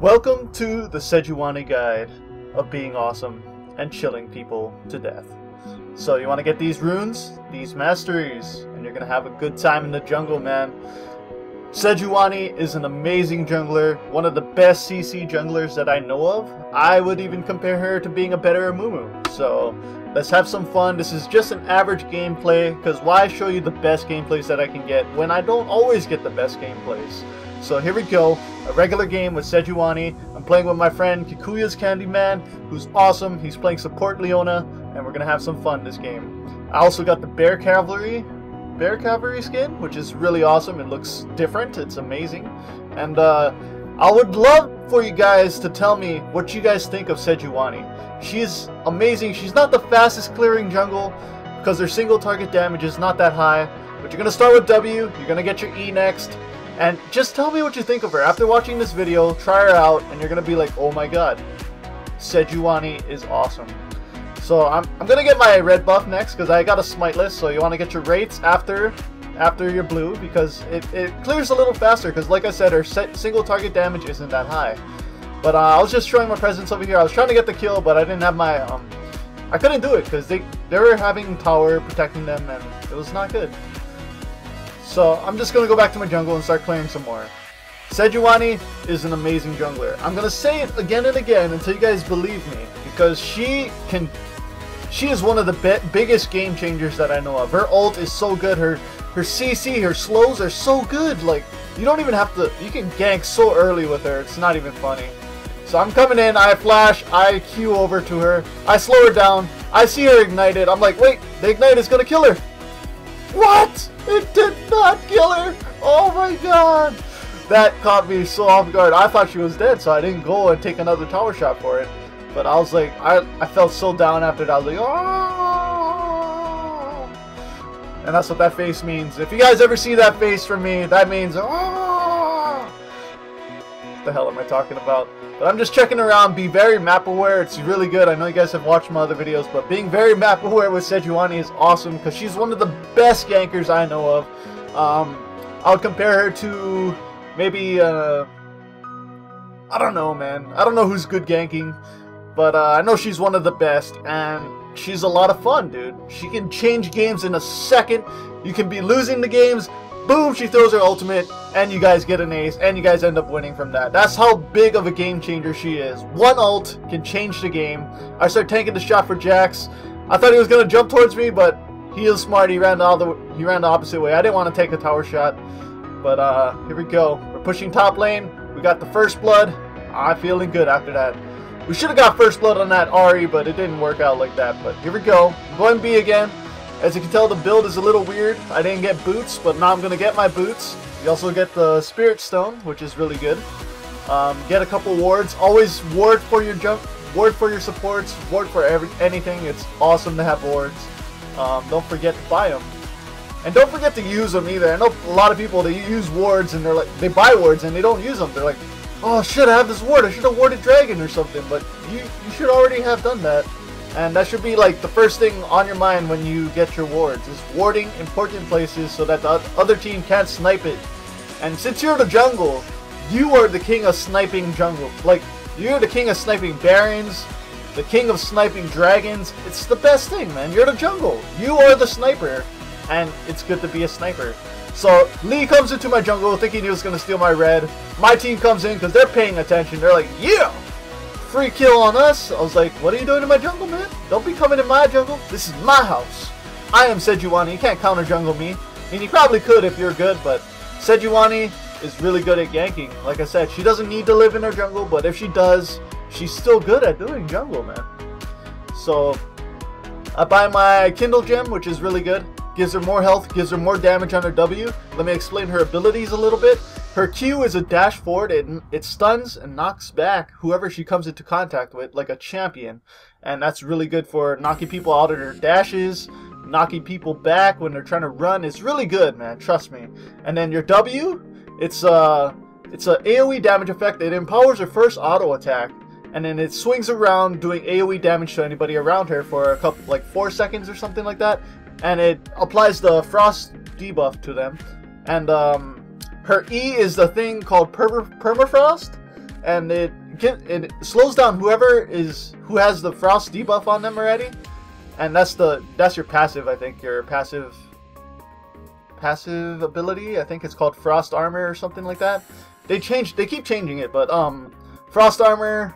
Welcome to the Sejuani guide of being awesome and chilling people to death. So you want to get these runes, these masteries, and you're going to have a good time in the jungle, man. Sejuani is an amazing jungler, one of the best CC junglers that I know of. I would even compare her to being a better amumu. So let's have some fun. This is just an average gameplay, because why show you the best gameplays that I can get when I don't always get the best gameplays? So here we go, a regular game with Sejuani. I'm playing with my friend Kikuya's Candyman, who's awesome. He's playing support Leona, and we're gonna have some fun this game. I also got the Bear Cavalry skin, which is really awesome. It looks different, it's amazing. And I would love for you guys to tell me what you guys think of Sejuani. She's amazing. She's not the fastest clearing jungle, because their single target damage is not that high. But you're gonna start with W, you're gonna get your E next. And just tell me what you think of her. After watching this video, try her out, and you're going to be like, oh my god, Sejuani is awesome. So I'm going to get my red buff next, because I got a smiteless, so you want to get your rates after your blue, because it clears a little faster, because like I said, her single target damage isn't that high. But I was just showing my presence over here. I was trying to get the kill, but I didn't have my, I couldn't do it, because they were having tower protecting them, and it was not good. So I'm just going to go back to my jungle and start clearing some more. Sejuani is an amazing jungler. I'm going to say it again and again until you guys believe me, because she is one of the biggest game changers that I know of. Her ult is so good. Her CC, her slows are so good. Like, you don't even have to, you can gank so early with her. It's not even funny. So I'm coming in, I flash, I Q over to her, I slow her down, I see her ignited. I'm like, wait, the ignite is going to kill her. What? It did not kill her! Oh my god! That caught me so off guard. I thought she was dead, so I didn't go and take another tower shot for it. But I was like, I felt so down after that. I was like, oh! And that's what that face means. If you guys ever see that face from me, that means, oh! What the hell am I talking about? But I'm just checking around, be very map aware. It's really good. I know you guys have watched my other videos, but being very map aware with Sejuani is awesome, because she's one of the best gankers I know of. I would compare her to maybe, I don't know, man. I don't know who's good ganking, but I know she's one of the best, and she's a lot of fun, dude. She can change games in a second. You can be losing the games, boom, she throws her ultimate, and you guys get an ace, and you guys end up winning from that. That's how big of a game changer she is. One ult can change the game. I start tanking the shot for Jax. I thought he was going to jump towards me, but he is smart. He ran the opposite way. I didn't want to take a tower shot, but here we go. We're pushing top lane. We got the first blood. I'm feeling good after that. We should have got first blood on that Ahri, but it didn't work out like that. But here we go. I'm going B again. As you can tell, the build is a little weird. I didn't get boots, but now I'm going to get my boots. You also get the Spirit Stone, which is really good. Get a couple wards. Always ward for your ward for your supports, ward for anything. It's awesome to have wards. Don't forget to buy them. And don't forget to use them either. I know a lot of people, they use wards and they're like, they buy wards and they don't use them. They're like, oh shit, I have this ward. I should have warded Dragon or something. But you should already have done that. And that should be like the first thing on your mind when you get your wards, is warding important places so that the other team can't snipe it. And since you're the jungle, you are the king of sniping jungle. Like, you're the king of sniping barons, the king of sniping dragons. It's the best thing, man. You're the jungle. You are the sniper. And it's good to be a sniper. So Lee comes into my jungle thinking he was going to steal my red. My team comes in because they're paying attention. They're like, yeah! Free kill on us. I was like, what are you doing in my jungle, man? Don't be coming in my jungle. This is my house. I am Sejuani. You can't counter jungle me. I mean, you probably could if you're good, but Sejuani is really good at ganking. Like I said, she doesn't need to live in her jungle, but if she does, she's still good at doing jungle, man. So I buy my Kindle gem, which is really good. Gives her more health, gives her more damage on her W. Let me explain her abilities a little bit. Her Q is a dash forward. It stuns and knocks back whoever she comes into contact with, like a champion. And that's really good for knocking people out of their dashes, knocking people back when they're trying to run. It's really good, man. Trust me. And then your W, it's a AoE damage effect. It empowers her first auto attack, and then it swings around doing AoE damage to anybody around her for a couple, like 4 seconds or something like that. And it applies the frost debuff to them. And her E is the thing called permafrost, and it slows down who has the frost debuff on them already, and that's your passive. I think your passive ability. I think it's called frost armor or something like that. They keep changing it, but frost armor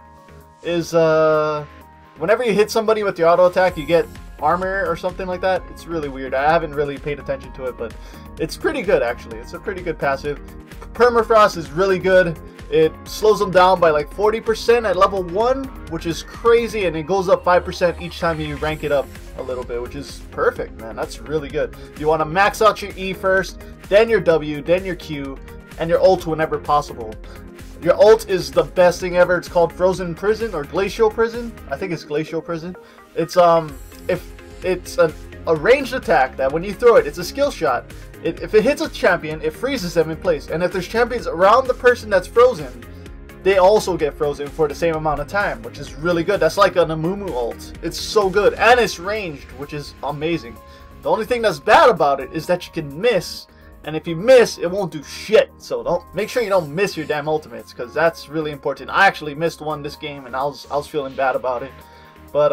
is whenever you hit somebody with your auto attack, you get armor or something like that. It's really weird. I haven't really paid attention to it, but it's pretty good actually. It's a pretty good passive. Permafrost is really good. It slows them down by like 40% at level 1, which is crazy, and it goes up 5% each time you rank it up a little bit, which is perfect, man. That's really good. You want to max out your E first, then your W, then your Q, and your ult whenever possible. Your ult is the best thing ever. It's called Frozen Prison or Glacial Prison. I think it's Glacial Prison. It's if it's a ranged attack that when you throw it, it's a skill shot. If it hits a champion, it freezes them in place. And if there's champions around the person that's frozen, they also get frozen for the same amount of time, which is really good. That's like an amumu ult. It's so good, and it's ranged, which is amazing. The only thing that's bad about it is that you can miss. And if you miss, it won't do shit. So make sure you don't miss your damn ultimates, because that's really important. I actually missed one this game, and I was feeling bad about it. But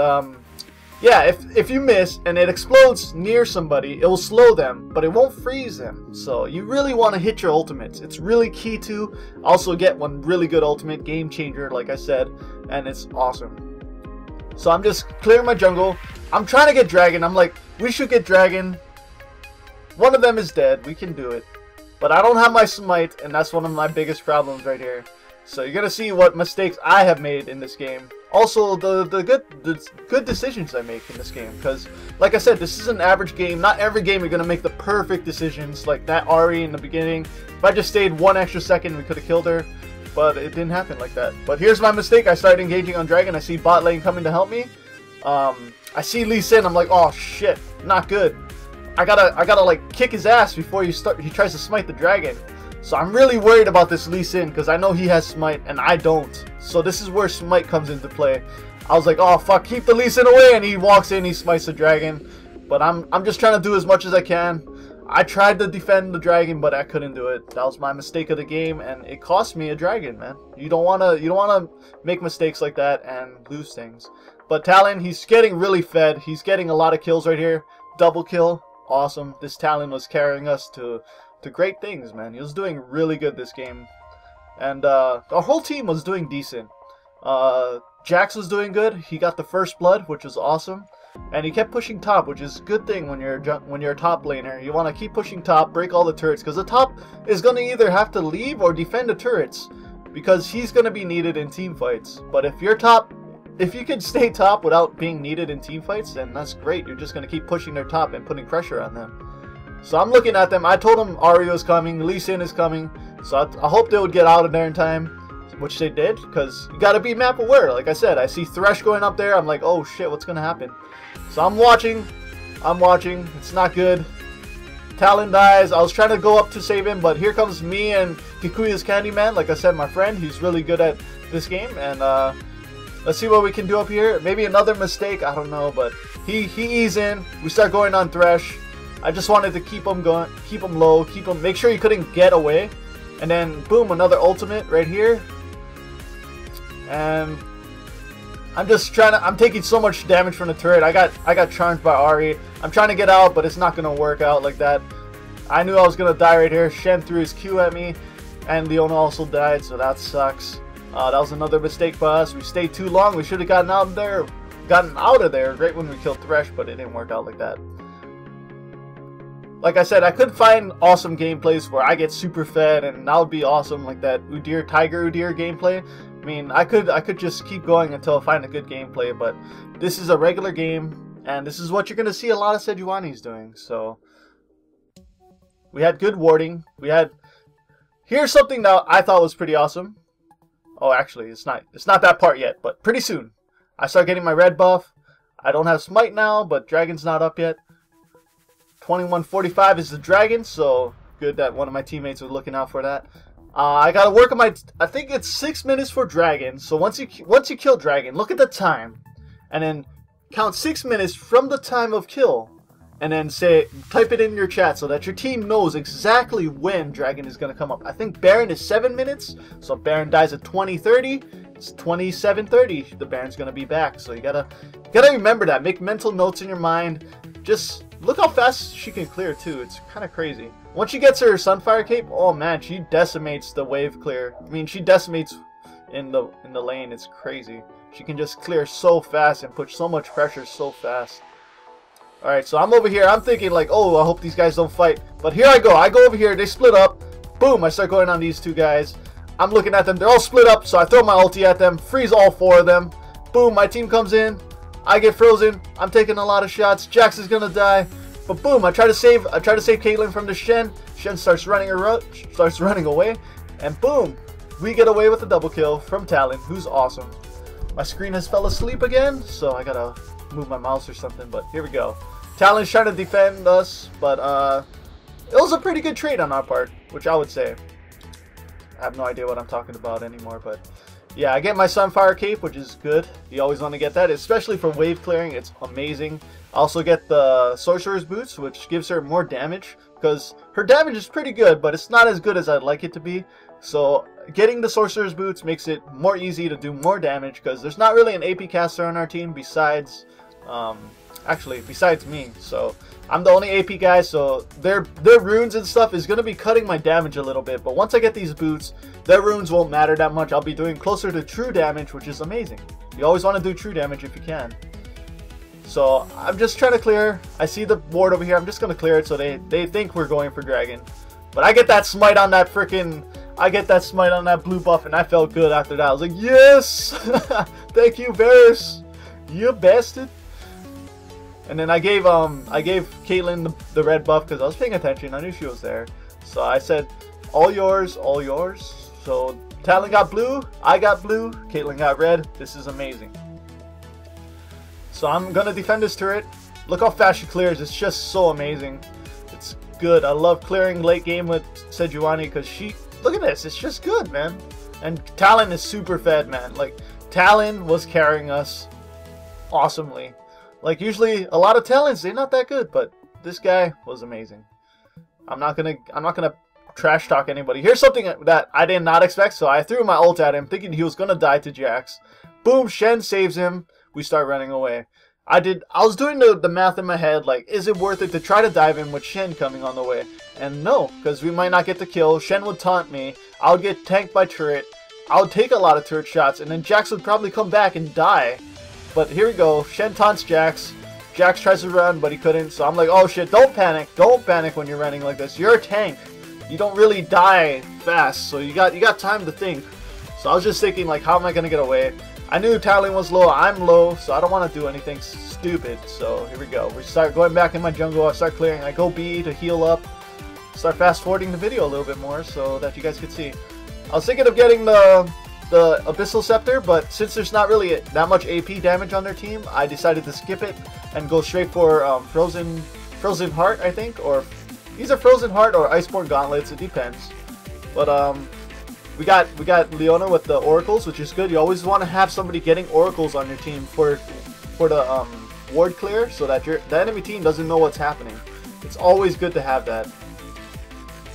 yeah, if you miss and it explodes near somebody, it will slow them, but it won't freeze them. So you really want to hit your ultimates. It's really key to also get one really good ultimate, game changer, like I said, and it's awesome. So I'm just clearing my jungle. I'm trying to get dragon. I'm like, we should get dragon. One of them is dead. We can do it. But I don't have my smite, and that's one of my biggest problems right here. So you're gonna see what mistakes I have made in this game. Also, the good decisions I make in this game. Because, like I said, this is an average game. Not every game you're gonna make the perfect decisions, like that Ahri in the beginning. If I just stayed 1 extra second, we could have killed her. But it didn't happen like that. But here's my mistake. I started engaging on dragon. I see bot lane coming to help me. I see Lee Sin. I'm like, oh shit, not good. I gotta like kick his ass before he tries to smite the dragon. So I'm really worried about this Lee Sin because I know he has smite and I don't. So this is where smite comes into play. I was like, oh fuck, keep the Lee Sin away, and he walks in, he smites the dragon. But I'm just trying to do as much as I can. I tried to defend the dragon, but I couldn't do it. That was my mistake of the game, and it cost me a dragon, man. You don't wanna make mistakes like that and lose things. But Talon, he's getting really fed. He's getting a lot of kills right here. Double kill. Awesome. This Talon was carrying us to great things, man. He was doing really good this game. And our whole team was doing decent. Jax was doing good. He got the first blood, which was awesome. And he kept pushing top, which is a good thing when you're a top laner. You want to keep pushing top, break all the turrets, because the top is going to either have to leave or defend the turrets, because he's going to be needed in team fights. But if you're top, if you can stay top without being needed in team fights, then that's great. You're just going to keep pushing their top and putting pressure on them. So I'm looking at them. I told them Ahri is coming, Lee Sin is coming, so I hope they would get out of there in time, which they did, because you got to be map aware. Like I said, I see Thresh going up there. I'm like, oh shit, what's going to happen? So I'm watching. It's not good. Talon dies. I was trying to go up to save him, but here comes me and Kikuya's Candyman. Like I said, my friend, he's really good at this game, and let's see what we can do up here. Maybe another mistake, I don't know, but he eased in. We start going on Thresh. I just wanted to keep him going, keep him low, make sure he couldn't get away. And then boom, another ultimate right here. And I'm taking so much damage from the turret. I got charged by Ahri. I'm trying to get out, but it's not gonna work out like that. I knew I was gonna die right here. Shen threw his Q at me, and Leona also died, so that sucks. That was another mistake by us. We stayed too long. We should have gotten out of there right when we killed Thresh, but it didn't work out like that. Like I said, I could find awesome gameplays where I get super fed, and that would be awesome, like that Tiger Udyr gameplay. I mean, I could just keep going until I find a good gameplay, but this is a regular game, and this is what you're gonna see a lot of Sejuanis doing. So we had good warding. Here's something that I thought was pretty awesome. Oh, actually, it's not that part yet, but pretty soon I start getting my red buff. I don't have smite now, but dragon's not up yet. 2145 is the dragon, so good that one of my teammates was looking out for that. I gotta work on I think it's 6 minutes for dragon. So once you kill dragon, look at the time, and then count 6 minutes from the time of kill, and then type it in your chat so that your team knows exactly when Dragon is going to come up. I think Baron is 7 minutes, so if Baron dies at 20:30, it's 27:30. The Baron's going to be back, so you gotta remember that. Make mental notes in your mind. Just look how fast she can clear too. It's kind of crazy. Once she gets her Sunfire cape, oh man, she decimates the wave clear. I mean, she decimates in the lane. It's crazy. She can just clear so fast and put so much pressure so fast. Alright, so I'm over here. I'm thinking like, oh, I hope these guys don't fight. But here I go. I go over here. They split up. Boom, I start going on these two guys. I'm looking at them. They're all split up, so I throw my ulti at them. Freeze all 4 of them. Boom, my team comes in. I get frozen. I'm taking a lot of shots. Jax is gonna die. But boom, I try to save Caitlyn from the Shen. Shen starts running away. And boom, we get away with a double kill from Talon, who's awesome. My screen has fell asleep again, so I gotta move my mouse or something, but here we go. Talon's trying to defend us, but it was a pretty good trade on our part, which I would say. I have no idea what I'm talking about anymore, but yeah, I get my Sunfire cape, which is good. You always want to get that, especially for wave clearing. It's amazing. I also get the Sorcerer's Boots, which gives her more damage, because her damage is pretty good, but it's not as good as I'd like it to be. So getting the Sorcerer's Boots makes it more easy to do more damage, because there's not really an AP caster on our team besides besides me. So I'm the only AP guy, so their runes and stuff is going to be cutting my damage a little bit. But once I get these boots, their runes won't matter that much. I'll be doing closer to true damage, which is amazing. You always want to do true damage if you can. So I'm just trying to clear. I see the ward over here. I'm just going to clear it so they think we're going for Dragon. But I get that smite on that freaking... I get that smite on that blue buff, and I felt good after that. I was like, yes! Thank you, Varus! You bastard! And then I gave Caitlyn the red buff because I was paying attention. I knew she was there. So I said, all yours, all yours. So Talon got blue, I got blue, Caitlyn got red. This is amazing. So I'm going to defend this turret. Look how fast she clears. It's just so amazing. It's good. I love clearing late game with Sejuani because she... Look at this. It's just good, man. And Talon is super fed, man. Like, Talon was carrying us awesomely. Like, usually a lot of Talons, they're not that good, but this guy was amazing. I'm not gonna trash talk anybody. Here's something that I did not expect, so I threw my ult at him thinking he was gonna die to Jax. Boom, Shen saves him. We start running away. I was doing the math in my head, like, is it worth it to try to dive in with Shen coming on the way? And no, because we might not get the kill. Shen would taunt me. I would get tanked by turret. I would take a lot of turret shots, and then Jax would probably come back and die. But here we go. Shen taunts Jax. Jax tries to run, but he couldn't. So I'm like, oh shit, don't panic. Don't panic when you're running like this. You're a tank. You don't really die fast, so you got time to think. So I was just thinking, like, how am I gonna get away? I knew Talon was low. I'm low, so I don't want to do anything stupid. So here we go. We start going back in my jungle. I start clearing. I go B to heal up. Start fast forwarding the video a little bit more so that you guys could see. I was thinking of getting the abyssal scepter, but since there's not really that much AP damage on their team, I decided to skip it and go straight for frozen heart, I think, or either frozen heart or iceborne gauntlets. It depends. But we got Leona with the oracles, which is good. You always want to have somebody getting oracles on your team for the ward clear, so that the enemy team doesn't know what's happening. It's always good to have that.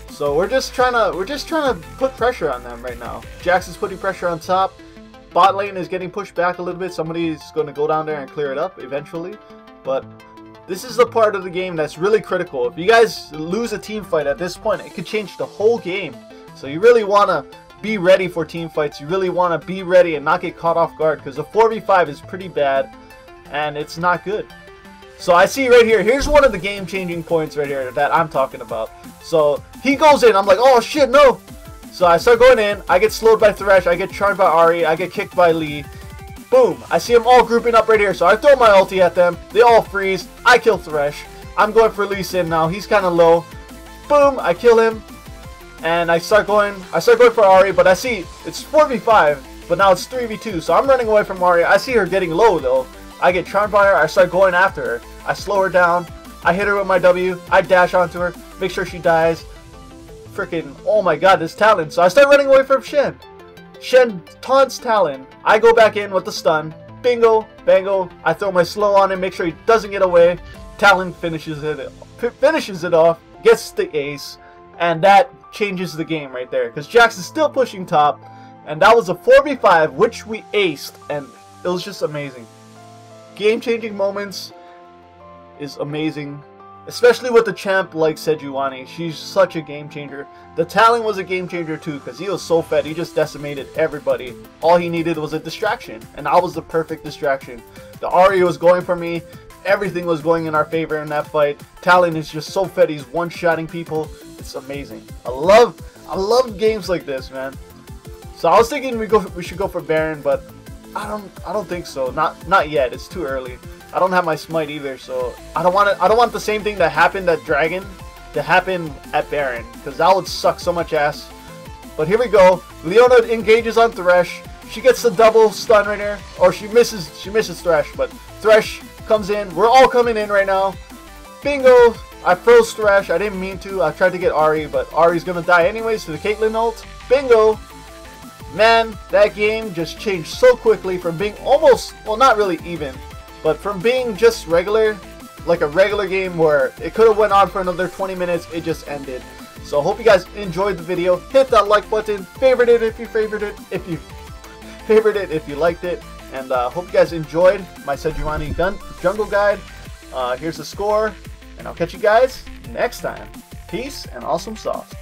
So we're just trying to put pressure on them right now. Jax is putting pressure on top. Bot lane is getting pushed back a little bit. Somebody's going to go down there and clear it up eventually. But this is the part of the game that's really critical. If you guys lose a team fight at this point, it could change the whole game. So you really want to be ready for team fights. You really want to be ready and not get caught off guard, because the 4v5 is pretty bad and it's not good. So I see right here, here's one of the game-changing points right here that I'm talking about. So he goes in, I'm like, oh shit, no! So I start going in, I get slowed by Thresh, I get charged by Ahri, I get kicked by Lee. Boom! I see them all grouping up right here, so I throw my ulti at them, they all freeze, I kill Thresh. I'm going for Lee Sin now, he's kinda low. Boom! I kill him. And I start going for Ahri, but I see it's 4v5, but now it's 3v2, so I'm running away from Ahri. I see her getting low though. I get charmed by her, I start going after her. I slow her down, I hit her with my W, I dash onto her, make sure she dies. Freaking, oh my god, this Talon. So I start running away from Shen. Shen taunts Talon. I go back in with the stun. Bingo, bango. I throw my slow on him, make sure he doesn't get away. Talon finishes it off, gets the ace, and that changes the game right there. Because Jax is still pushing top, and that was a 4v5, which we aced, and it was just amazing. Game-changing moments is amazing, especially with the champ like Sejuani. She's such a game changer. The Talon was a game changer too, because he was so fed. He just decimated everybody. All he needed was a distraction, and I was the perfect distraction. The Ahri was going for me. Everything was going in our favor in that fight. Talon is just so fed. He's one-shotting people. It's amazing. I love games like this, man. So I was thinking we should go for Baron, but I don't think so. Not yet. It's too early. I don't have my smite either, so I don't want the same thing that happened at Dragon to happen at Baron, because that would suck so much ass. But here we go. Leona engages on Thresh. She gets the double stun right here, or she misses Thresh, but Thresh comes in. We're all coming in right now. Bingo! I froze Thresh. I didn't mean to. I tried to get Ahri, but Ahri's gonna die anyways to the Caitlyn ult. Bingo! Man, that game just changed so quickly from being almost, well, not really even, but from being just regular, like a regular game where it could have went on for another 20 minutes, it just ended. So I hope you guys enjoyed the video. Hit that like button, favorite it if you if you liked it, and hope you guys enjoyed my Sejuani jungle guide. Here's the score, and I'll catch you guys next time. Peace and awesome sauce.